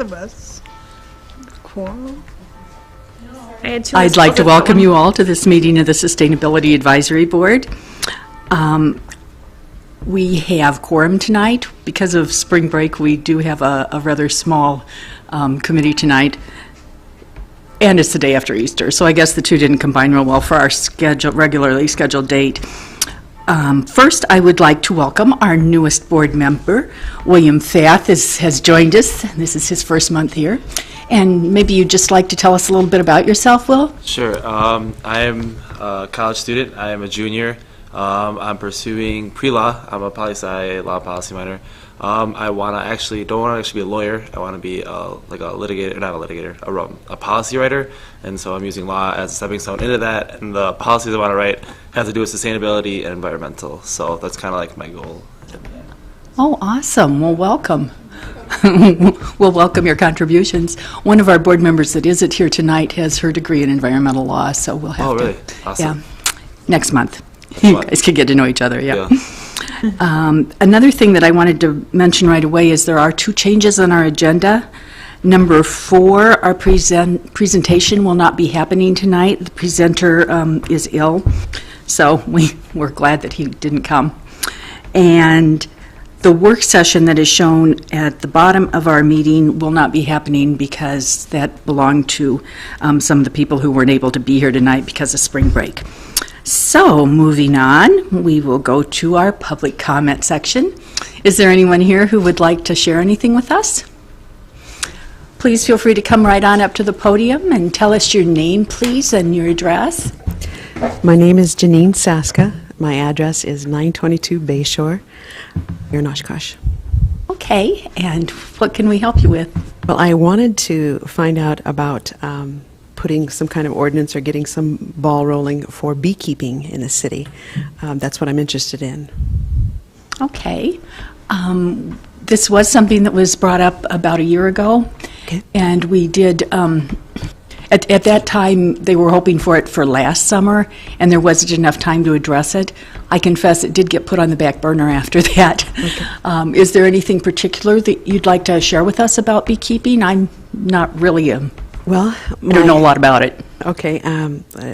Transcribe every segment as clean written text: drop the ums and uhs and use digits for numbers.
of us. Quorum. I'd like to welcome you all to this meeting of the Sustainability Advisory Board. We have quorum tonight. Because of spring break, we do have a rather small committee tonight, and it's the day after Easter, so I guess the two didn't combine real well for our regularly scheduled date. First, I would like to welcome our newest board member. William Fath has joined us. This is his first month here. And maybe you'd just like to tell us a little bit about yourself, Will? Sure. I am a college student. I am a junior. I'm pursuing pre-law. I'm a poli-sci law policy minor. I don't want to actually be a lawyer. I want to be like a litigator, not a litigator, a policy writer. And so I'm using law as a stepping stone into that. And the policies I want to write have to do with sustainability and environmental. So that's kind of like my goal. Oh, awesome. Well, welcome. We'll welcome your contributions. One of our board members that isn't here tonight has her degree in environmental law, so we'll have to. Oh, really? Awesome. Yeah, next month. You guys can get to know each other, yeah. Another thing that I wanted to mention right away is there are two changes on our agenda. Number 4, our presentation will not be happening tonight. The presenter is ill, so we're glad that he didn't come. And the work session that is shown at the bottom of our meeting will not be happening because that belonged to some of the people who weren't able to be here tonight because of spring break. So, moving on, we will go to our public comment section. Is there anyone here who would like to share anything with us? Please feel free to come right on up to the podium and tell us your name, please, and your address. My name is Janine Saska. My address is 922 Bayshore, here in Oshkosh. Okay, and what can we help you with? Well, I wanted to find out about putting some kind of ordinance or getting some ball rolling for beekeeping in the city. That's what I'm interested in. Okay. This was something that was brought up about a year ago, okay. And we did, at that time, they were hoping for it for last summer, and there wasn't enough time to address it. I confess it did get put on the back burner after that. Okay. Is there anything particular that you'd like to share with us about beekeeping? I'm not really I don't know a lot about it. Okay.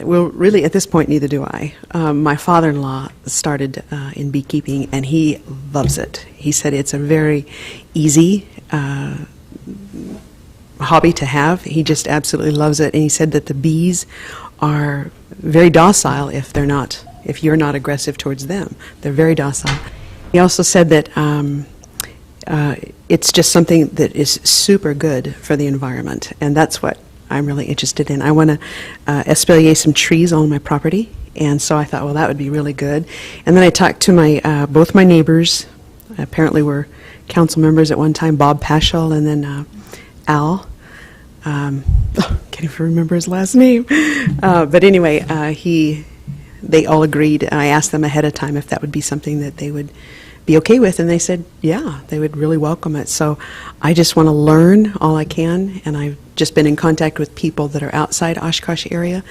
Well, really, at this point, neither do I. My father-in-law started in beekeeping, and he loves it. He said it's a very easy hobby to have. He just absolutely loves it, and he said that the bees are very docile if you're not aggressive towards them. They're very docile. He also said that it's just something that is super good for the environment, and that's what I'm really interested in. I want to espalier some trees on my property, and so I thought, well, that would be really good. And then I talked to both my neighbors. Apparently were council members at one time, Bob Paschal and then Al. Can't even remember his last name. But anyway, they all agreed. I asked them ahead of time if that would be something that they would be okay with, and they said, yeah, they would really welcome it. So I just want to learn all I can, and I've just been in contact with people that are outside Oshkosh area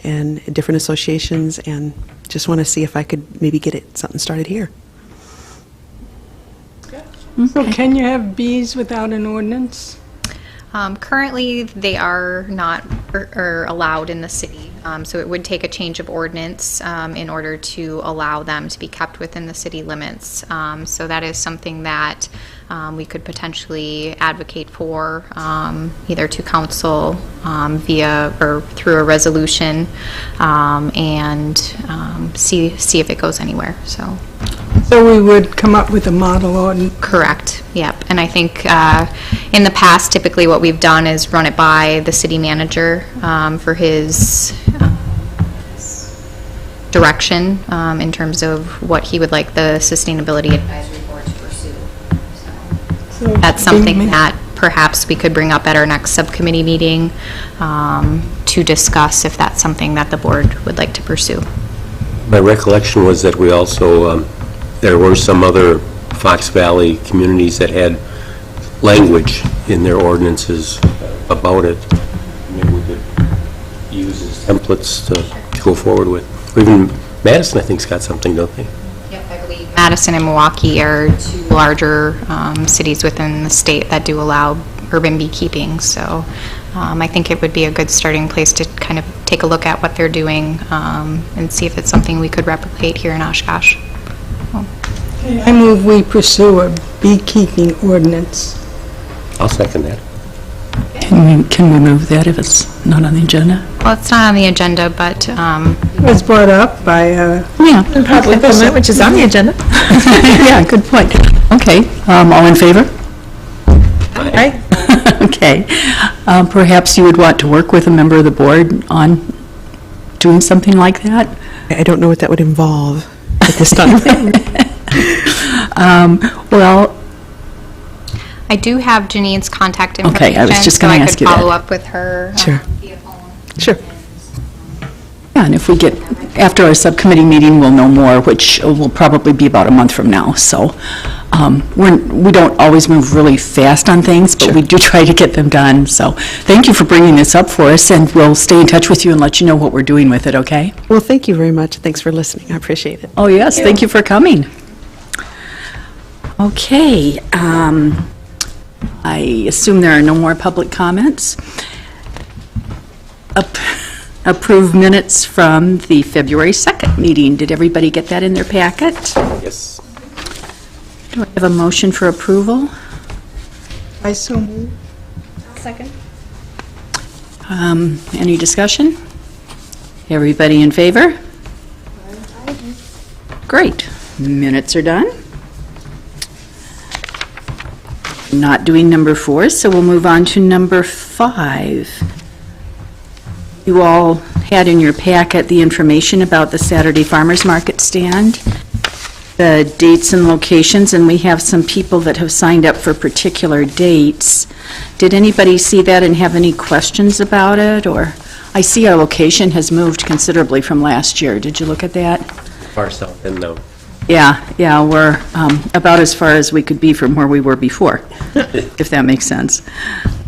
and different associations, and just want to see if I could maybe get something started here. So can you have bees without an ordinance? Currently, they are not allowed in the city, so it would take a change of ordinance in order to allow them to be kept within the city limits. So that is something that we could potentially advocate for, either to council via or through a resolution, and see if it goes anywhere. So we would come up with a model ordinance? Correct, yep. And I think in the past, typically what we've done is run it by the city manager for his direction in terms of what he would like the Sustainability Advisory Board to pursue. So that's something that perhaps we could bring up at our next subcommittee meeting to discuss if that's something that the board would like to pursue. My recollection was that we also there were some other Fox Valley communities that had language in their ordinances about it. Maybe we could use as templates to go forward with. Or even Madison, I think, has got something, don't they? Yep, I believe Madison and Milwaukee are two larger cities within the state that do allow urban beekeeping. So I think it would be a good starting place to kind of take a look at what they're doing and see if it's something we could replicate here in Oshkosh. I move we pursue a beekeeping ordinance. I'll second that. Can we move that if it's not on the agenda? Well, it's not on the agenda, but It was brought up by, Yeah. Public comment, which is on the agenda. Yeah, good point. Okay, all in favor? Aye. Okay. Perhaps you would want to work with a member of the board on doing something like that? I don't know what that would involve at this time. Well, I do have Janine's contact information. Okay, I was just gonna ask you So I that. could follow up with her Sure. via phone. Sure. yeah, and if we get, after our subcommittee meeting, we'll know more, which will probably be about a month from now. So we don't always move really fast on things, but we do try to get them done. So thank you for bringing this up for us, and we'll stay in touch with you and let you know what we're doing with it, okay? Well, thank you very much. Thanks for listening. I appreciate it. Oh, yes, thank you for coming. Okay, I assume there are no more public comments. Approve minutes from the February 2nd meeting. Did everybody get that in their packet? Yes. Do I have a motion for approval? I so move. Any discussion? Everybody in favor? Great. Minutes are done. Not doing number 4, so we'll move on to number 5. You all had in your packet the information about the Saturday Farmers Market stand, the dates and locations, and we have some people that have signed up for particular dates. Did anybody see that and have any questions about it? Or I see our location has moved considerably from last year. Did you look at that? Far south end, though. Yeah, we're about as far as we could be from where we were before, if that makes sense.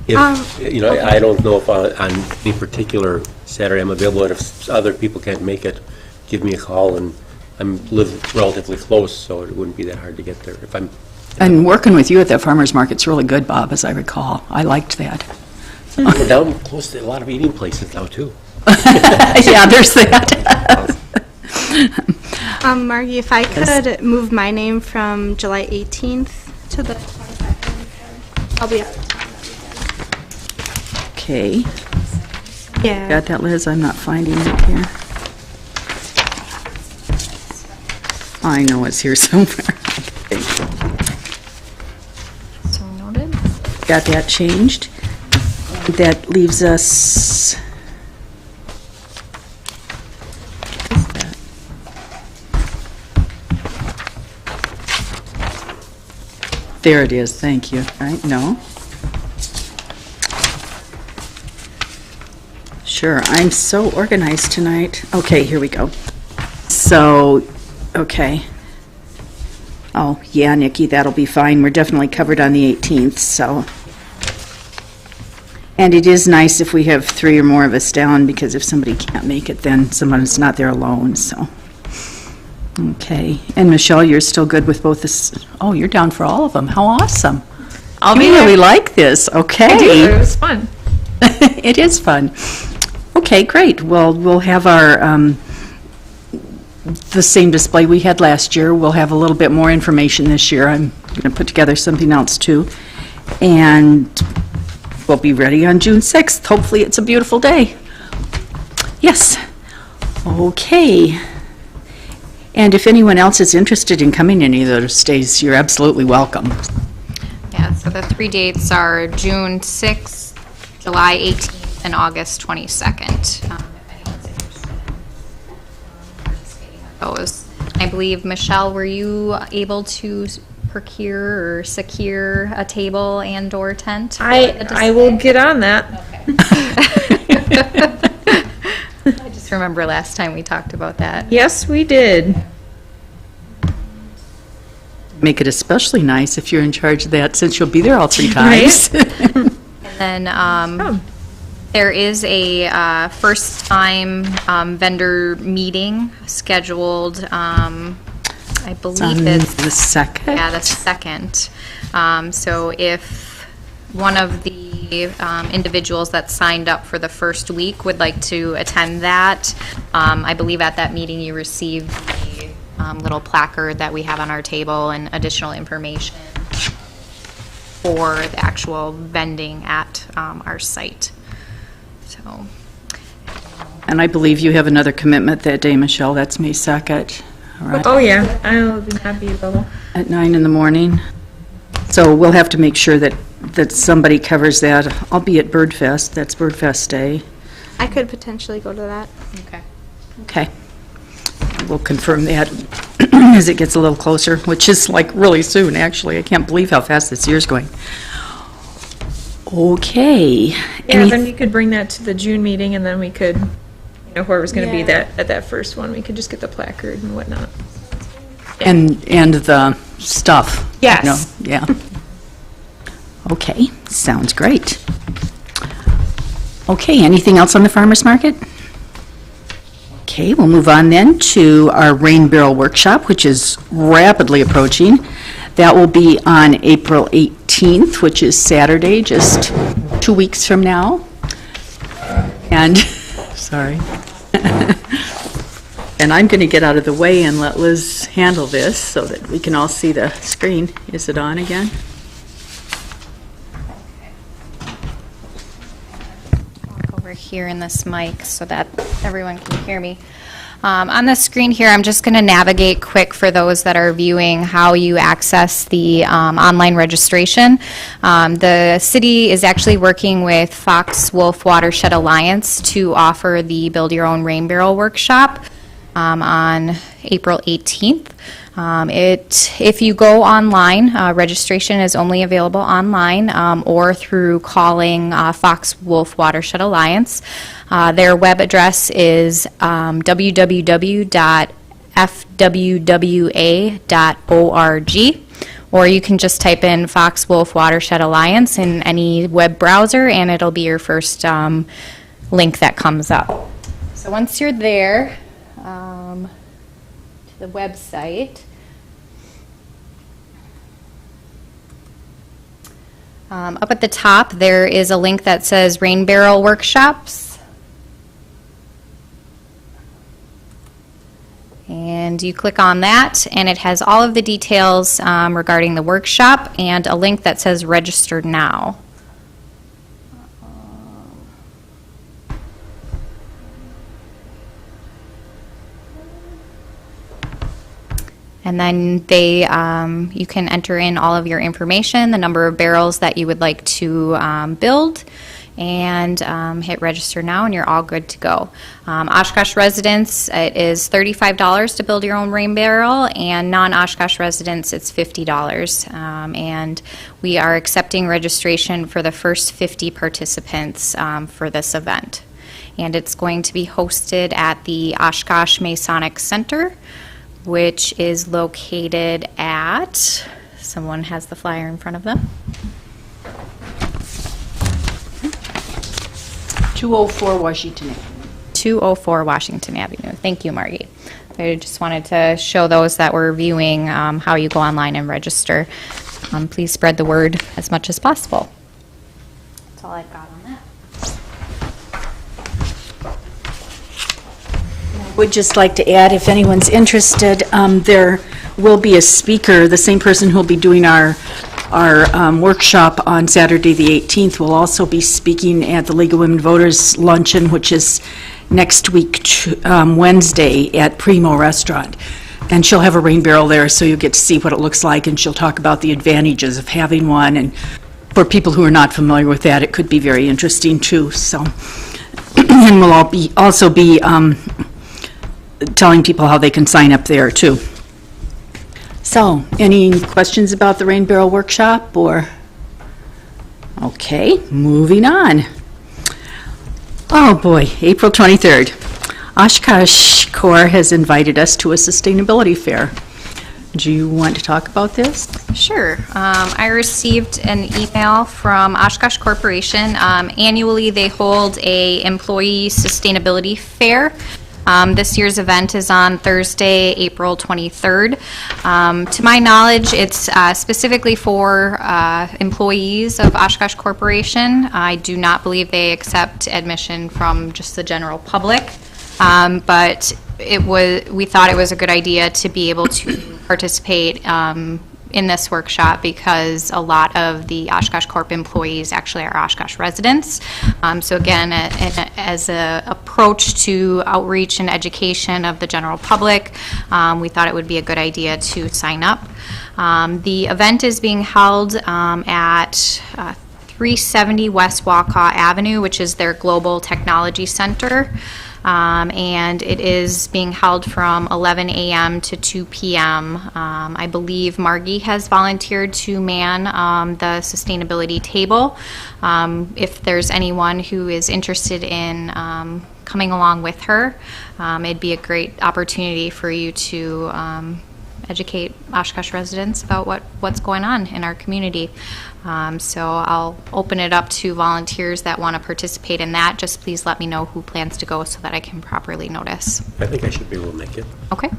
If, I don't know if on any particular Saturday I'm available, but if other people can't make it, give me a call, and I live relatively close, so it wouldn't be that hard to get there. If I'm And working with you at that farmer's market's really good, Bob, as I recall. I liked that. we're down close to a lot of eating places now, too. Yeah, there's that. Margie, if I could move my name from July 18th to the 22nd, I'll be out of town. Okay, Yeah. got that, Liz? I'm not finding it here. I know it's here somewhere. Okay. So noted. Got that changed. That leaves us... There it is, thank you. Right, no. Sure, I'm so organized tonight. Okay, here we go. So, okay. Oh, yeah, Nikki, that'll be fine. We're definitely covered on the 18th, so. And it is nice if we have 3 or more of us down, because if somebody can't make it, then someone's not there alone, so. Okay, and Michelle, you're still good with both this? Oh, you're down for all of them. How awesome! I'll be You really there. like this. Okay, I do. It was fun. it is fun. Okay, great. Well, we'll have our the same display we had last year. We'll have a little bit more information this year. I'm going to put together something else too, and we'll be ready on June 6th. Hopefully, it's a beautiful day. Yes. Okay. And if anyone else is interested in coming any of those days, you're absolutely welcome. Yeah, so the 3 dates are June 6th, July 18th, and August 22nd. If anyone's interested in participating in those. I believe, Michelle, were you able to procure or secure a table and/or tent? for the I will get on that. I just remember last time we talked about that. Yes, we did. Make it especially nice if you're in charge of that, since you'll be there all 3 times. And then there is a first-time vendor meeting scheduled, I believe On it's, the 2nd? yeah, the 2nd. So if one of the individuals that signed up for the first week would like to attend that. I believe at that meeting you received the little placard that we have on our table and additional information for the actual vending at our site. So. And I believe you have another commitment that day, Michelle. That's May 2nd. All right. Oh, yeah, I'll be happy to go. At 9 in the morning. So we'll have to make sure that somebody covers that. I'll be at Birdfest. That's Birdfest Day. I could potentially go to that. Okay. Okay. We'll confirm that as it gets a little closer, which is like really soon, actually. I can't believe how fast this year's going. Okay. Yeah, then you could bring that to the June meeting, and then we could, whoever's going to be Yeah. at that first one, we could just get the placard and whatnot. And the stuff. Yes. Yeah. Okay, sounds great. Okay, anything else on the farmer's market? Okay, we'll move on then to our rain barrel workshop, which is rapidly approaching. That will be on April 18th, which is Saturday, just 2 weeks from now. And, sorry. And I'm going to get out of the way and let Liz handle this so that we can all see the screen. Is it on again? Over here in this mic so that everyone can hear me. On the screen here, I'm just going to navigate quick for those that are viewing how you access the online registration. The city is actually working with Fox Wolf Watershed Alliance to offer the Build Your Own Rain Barrel workshop on April 18th. If you go online, registration is only available online or through calling Fox Wolf Watershed Alliance. Their web address is www.fwwa.org, or you can just type in Fox Wolf Watershed Alliance in any web browser, and it'll be your first link that comes up. So once you're there, to the website, up at the top there is a link that says Rain Barrel Workshops, and you click on that and it has all of the details regarding the workshop and a link that says Register Now. And then you can enter in all of your information, the number of barrels that you would like to build, and hit register now, and you're all good to go. Oshkosh residents, it is $35 to build your own rain barrel, and non-Oshkosh residents, it's $50. And we are accepting registration for the first 50 participants for this event. And it's going to be hosted at the Oshkosh Masonic Center, which is located at, someone has the flyer in front of them. 204 Washington Avenue. 204 Washington Avenue. Thank you, Margie. I just wanted to show those that were viewing how you go online and register. Please spread the word as much as possible. That's all I've got on that. Would just like to add, if anyone's interested, there will be a speaker, the same person who will be doing our workshop on Saturday the 18th will also be speaking at the League of Women Voters Luncheon, which is next week, Wednesday, at Primo Restaurant. And she'll have a rain barrel there, so you'll get to see what it looks like, and she'll talk about the advantages of having one. And for people who are not familiar with that, it could be very interesting too. So, and we'll also be telling people how they can sign up there too. So, any questions about the Rain Barrel Workshop, or? Okay, moving on. Oh boy, April 23rd. Oshkosh Corps has invited us to a sustainability fair. Do you want to talk about this? Sure. I received an email from Oshkosh Corporation. Annually, they hold a employee sustainability fair. This year's event is on Thursday, April 23rd. To my knowledge, it's specifically for employees of Oshkosh Corporation. I do not believe they accept admission from just the general public, but we thought it was a good idea to be able to participate in this workshop because a lot of the Oshkosh Corp employees actually are Oshkosh residents. So again, as an approach to outreach and education of the general public, we thought it would be a good idea to sign up. The event is being held at 370 West Waukau Avenue, which is their Global Technology Center. And it is being held from 11 a.m. to 2 p.m. I believe Margie has volunteered to man the sustainability table. If there's anyone who is interested in coming along with her, it'd be a great opportunity for you to educate Oshkosh residents about what's going on in our community. So I'll open it up to volunteers that want to participate in that. Just please let me know who plans to go so that I can properly notice. I think I should be able to make it. Okay.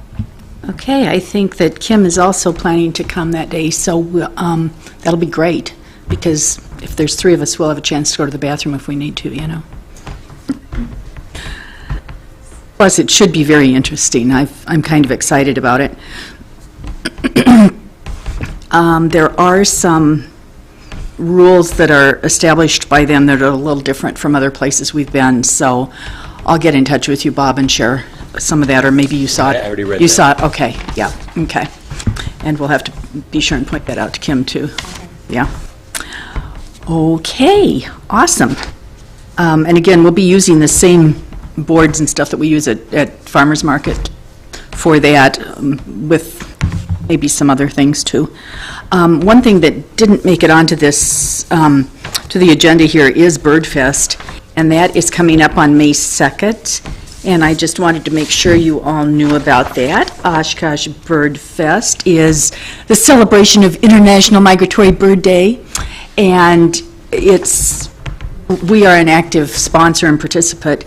Okay, I think that Kim is also planning to come that day, so that'll be great, because if there's 3 of us, we'll have a chance to go to the bathroom if we need to, you know. Plus, it should be very interesting. I'm kind of excited about it. There are some rules that are established by them that are a little different from other places we've been, so I'll get in touch with you, Bob, and share some of that, or maybe you saw it. I already read You that. saw it, okay, yeah, okay. And we'll have to be sure and point that out to Kim, too. Yeah. Okay, awesome. And again, we'll be using the same boards and stuff that we use at Farmers Market for that, with maybe some other things, too. One thing that didn't make it onto this, to the agenda here is Bird Fest, and that is coming up on May 2nd, and I just wanted to make sure you all knew about that. Oshkosh Bird Fest is the celebration of International Migratory Bird Day, and we are an active sponsor and participant.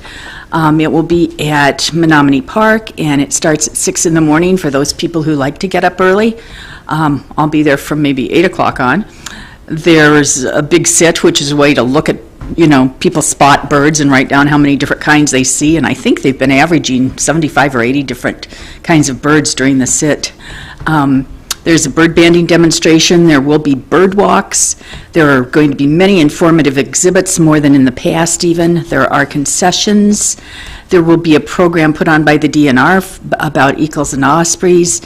It will be at Menominee Park, and it starts at 6 in the morning for those people who like to get up early. I'll be there from maybe 8 o'clock on. There's a big sit, which is a way to look at, people spot birds and write down how many different kinds they see, and I think they've been averaging 75 or 80 different kinds of birds during the sit. There's a bird banding demonstration. There will be bird walks. There are going to be many informative exhibits, more than in the past even. There are concessions. There will be a program put on by the DNR about eagles and ospreys.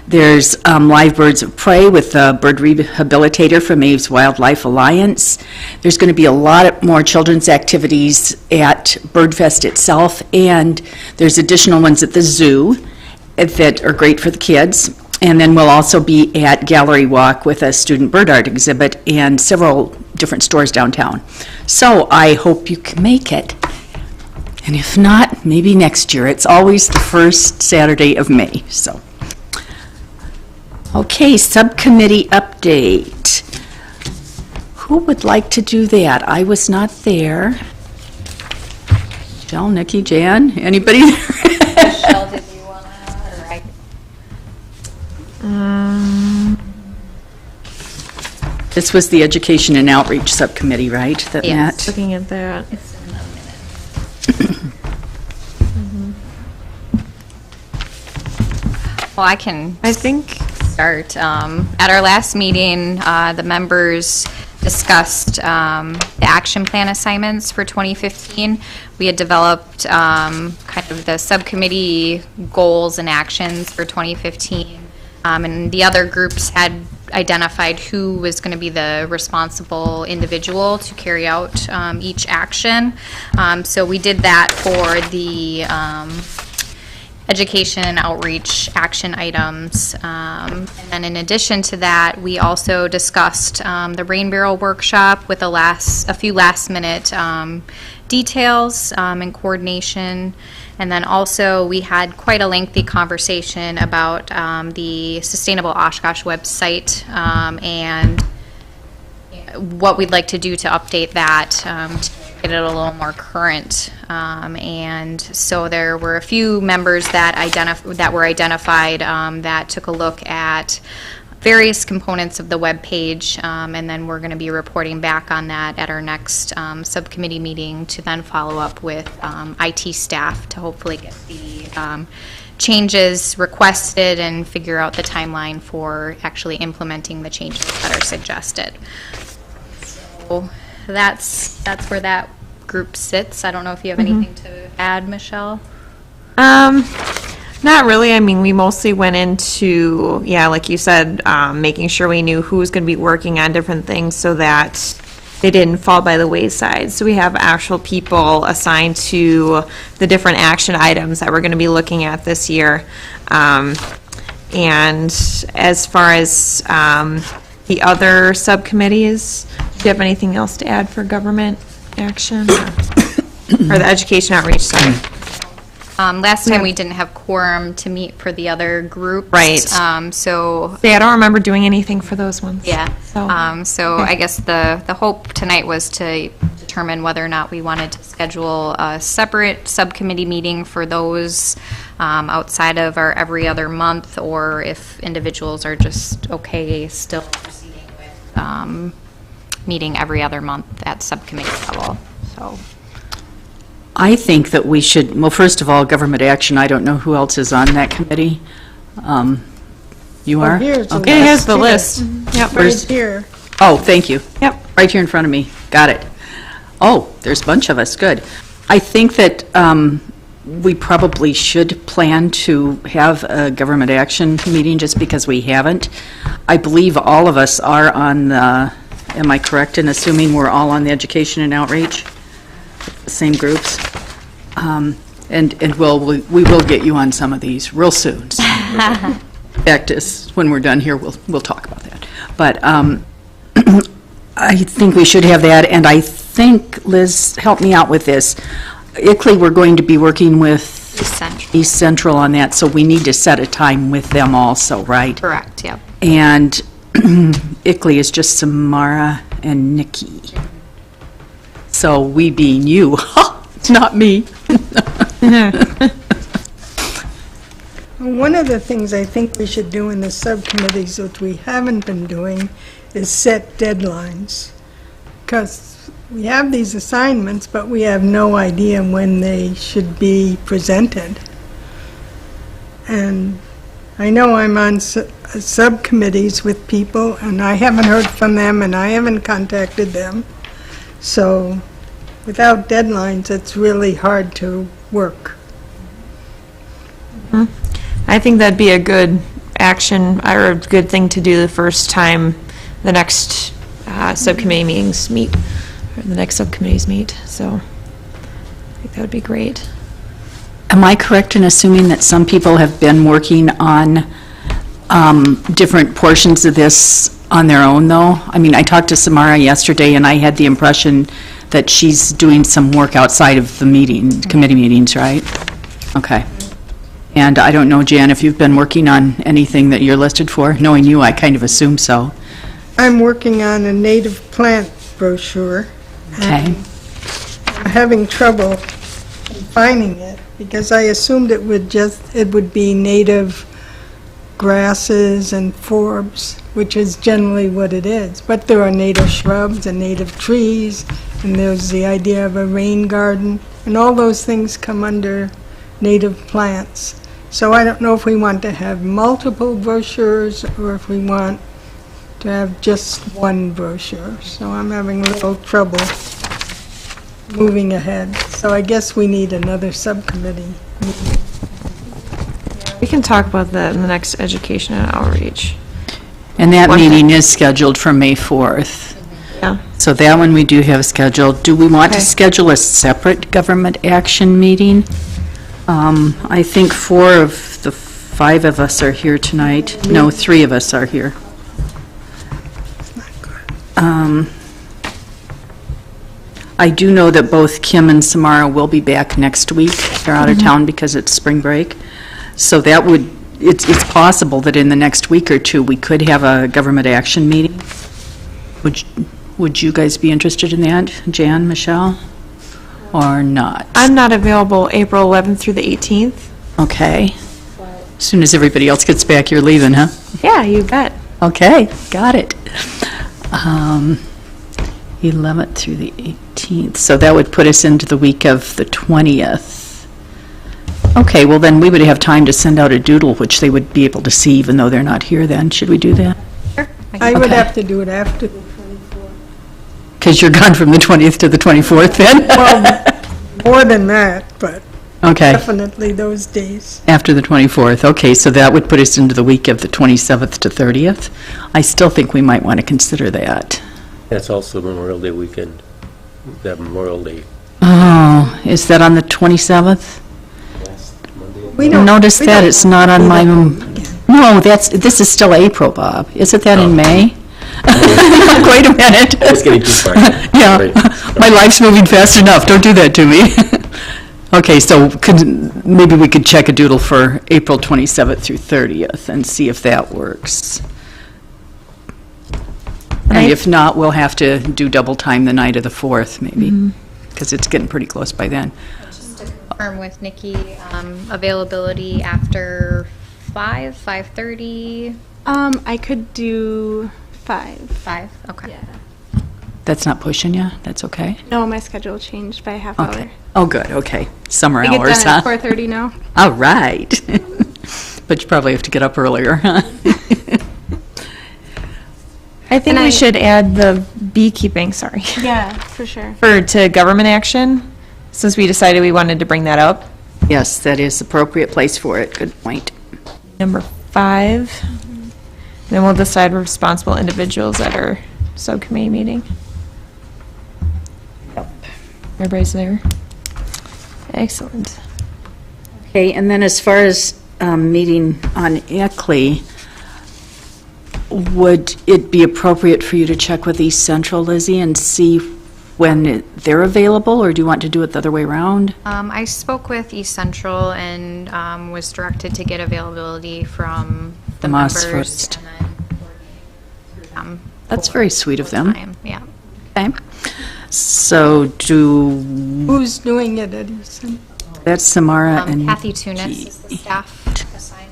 There's live birds of prey with a bird rehabilitator from Aves Wildlife Alliance. There's going to be a lot more children's activities at Birdfest itself, and there's additional ones at the zoo that are great for the kids. And then we'll also be at Gallery Walk with a student bird art exhibit and several different stores downtown. So I hope you can make it. And if not, maybe next year. It's always the first Saturday of May. So, okay, subcommittee update. Who would like to do that? I was not there. Jill, Nikki, Jan, anybody there? Michelle, did you want to, or I? This was the Education and Outreach Subcommittee, right? That Yes. met? Looking at that. It's in the minutes. Well, I can start. At our last meeting, the members discussed the action plan assignments for 2015. We had developed kind of the subcommittee goals and actions for 2015. And the other groups had identified who was going to be the responsible individual to carry out each action. So we did that for the education and outreach action items. And then in addition to that, we also discussed the Rain Barrel workshop with a few last minute details and coordination. And then also we had quite a lengthy conversation about the Sustainable Oshkosh website and what we'd like to do to update that to get it a little more current. And so there were a few members that were identified that took a look at various components of the web page, and then we're going to be reporting back on that at our next subcommittee meeting to then follow up with IT staff to hopefully get the changes requested and figure out the timeline for actually implementing the changes that are suggested. So that's where that group sits. I don't know if you have anything to add, Michelle? Not really. I mean, we mostly went into, yeah, like you said, making sure we knew who was going to be working on different things so that they didn't fall by the wayside. So we have actual people assigned to the different action items that we're going to be looking at this year. And as far as the other subcommittees, do you have anything else to add for government action? Or the education outreach, sorry. Last time we didn't have quorum to meet for the other groups. Right. So Yeah, I don't remember doing anything for those ones. yeah. So, So I guess the hope tonight was to determine whether or not we wanted to schedule a separate subcommittee meeting for those outside of our every other month, or if individuals are just okay still proceeding with meeting every other month at subcommittee level. So. I think that we should, well, first of all, government action, I don't know who else is on that committee. You are? here's the Okay. it has the list list. Yep. Right here. Oh, thank you. Yep. Right here in front of me. Got it. Oh, there's a bunch of us. Good. I think that we probably should plan to have a government action meeting just because we haven't. I believe all of us are on the, am I correct in assuming we're all on the education and outreach? Same groups. And we will get you on some of these real soon. So. In fact, when we're done here, we'll talk about that. But I think we should have that, and I think, Liz, help me out with this. ICLEI, we're going to be working with East Central on that, so we need to set a time with them also, right? Correct, yep. And ICLEI is just Samara and Nikki. So we being you, not me. One of the things I think we should do in the subcommittees, which we haven't been doing, is set deadlines. Because we have these assignments, but we have no idea when they should be presented. And I know I'm on subcommittees with people, and I haven't heard from them, and I haven't contacted them. So without deadlines, it's really hard to work. I think that'd be a good action, or a good thing to do the first time the next subcommittee meetings meet, or the next subcommittees meet, so I think that would be great. Am I correct in assuming that some people have been working on different portions of this on their own, though? I mean, I talked to Samara yesterday, and I had the impression that she's doing some work outside of the committee meetings, right? Okay. And I don't know, Jan, if you've been working on anything that you're listed for. Knowing you, I kind of assume so. I'm working on a native plant brochure. Okay. I'm having trouble finding it because I assumed it would be native grasses and forbs, which is generally what it is. But there are native shrubs and native trees, and there's the idea of a rain garden, and all those things come under native plants. So I don't know if we want to have multiple brochures or if we want to have just one brochure. So I'm having a little trouble moving ahead. So I guess we need another subcommittee meeting. We can talk about that in the next education and outreach. And that meeting is scheduled for May 4th. Yeah. So that one we do have scheduled. Do we want to Okay. schedule a separate government action meeting? I think 4 of the 5 of us are here tonight. No, 3 of us are here. I do know that both Kim and Samara will be back next week. They're out of town because it's spring break. So that would, it's possible that in the next week or 2, we could have a government action meeting. Would you guys be interested in that? Jan, Michelle? or not? I'm not available April 11th through the 18th. Okay. As soon as everybody else gets back, you're leaving, huh? Yeah, you bet. Okay, got it. 11th through the 18th, so that would put us into the week of the 20th. Okay, well then we would have time to send out a doodle, which they would be able to see even though they're not here then. Should we do that? I would Okay. have to do it after the 24th. Because you're gone from the 20th to the 24th then? Well, more than that, but Okay, definitely those days. after the 24th. Okay, so that would put us into the week of the 27th to 30th. I still think we might want to consider that. That's also Memorial Day weekend, that Memorial Day. Oh, is that on the 27th? Last Monday. We don't Notice we that don't- it's not on we my, don't- no, this is still April, Bob. Isn't that in May? Wait a minute. It's getting too far. Yeah, Right. my life's moving fast enough, don't do that to me. Okay, so maybe we could check a doodle for April 27th through 30th and see if that works. And if not, we'll have to do double time the night of the 4th, maybe, because it's getting pretty close by then. Confirm with Nikki, availability after 5:30, I could do 5. 5, okay. That's not pushing you? That's okay? No, my schedule changed by a half Okay. hour. Oh, good, okay. Summer I get hours, done huh? at 4:30 now. All right. But you probably have to get up earlier, huh? I think And we I- should add the beekeeping, sorry, Yeah, for sure. to government action, since we decided we wanted to bring that up. Yes, that is appropriate place for it. Good point. Number 5. Then we'll decide responsible individuals at our subcommittee meeting. Everybody's there? Excellent. Okay, and then as far as meeting on Eckley, would it be appropriate for you to check with East Central, Lizzie, and see when they're available, or do you want to do it the other way around? I spoke with East Central and was directed to get availability from the From us members. first. And then coordinate through them That's very sweet of them. time, yeah. Okay. So Who's doing it at Easton? that's Samara and Kathy Tunis is the staff assigned.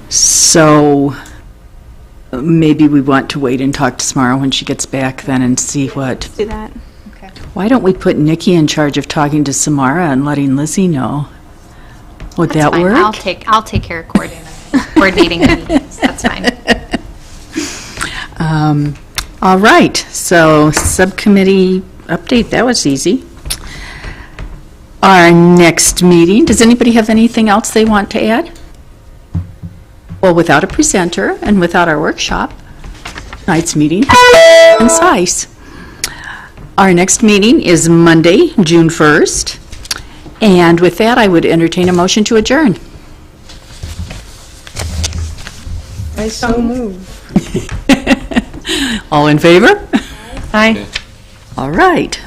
So maybe we want to wait and talk to Samara when she gets back then and see what. Do that. Okay. Why don't we put Nikki in charge of talking to Samara and letting Lizzie know? Would That's that fine. work? I'll take care of coordinating the meetings, that's fine. All right, so subcommittee update, that was easy. Our next meeting, does anybody have anything else they want to add? Well, without a presenter and without our workshop, tonight's meeting is concise. Our next meeting is Monday, June 1st, and with that, I would entertain a motion to adjourn. I so move. All in favor? Aye. All right,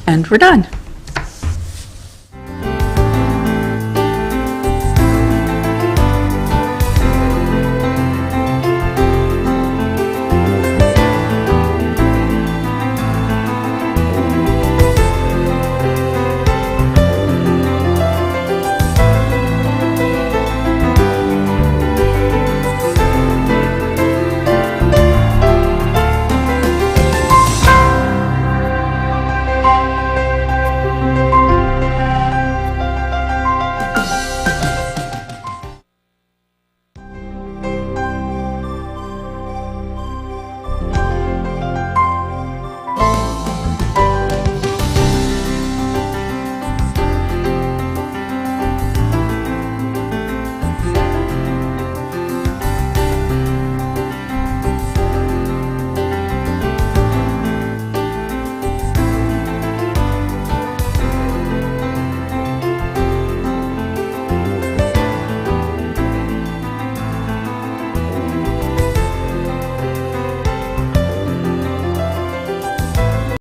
and we're done.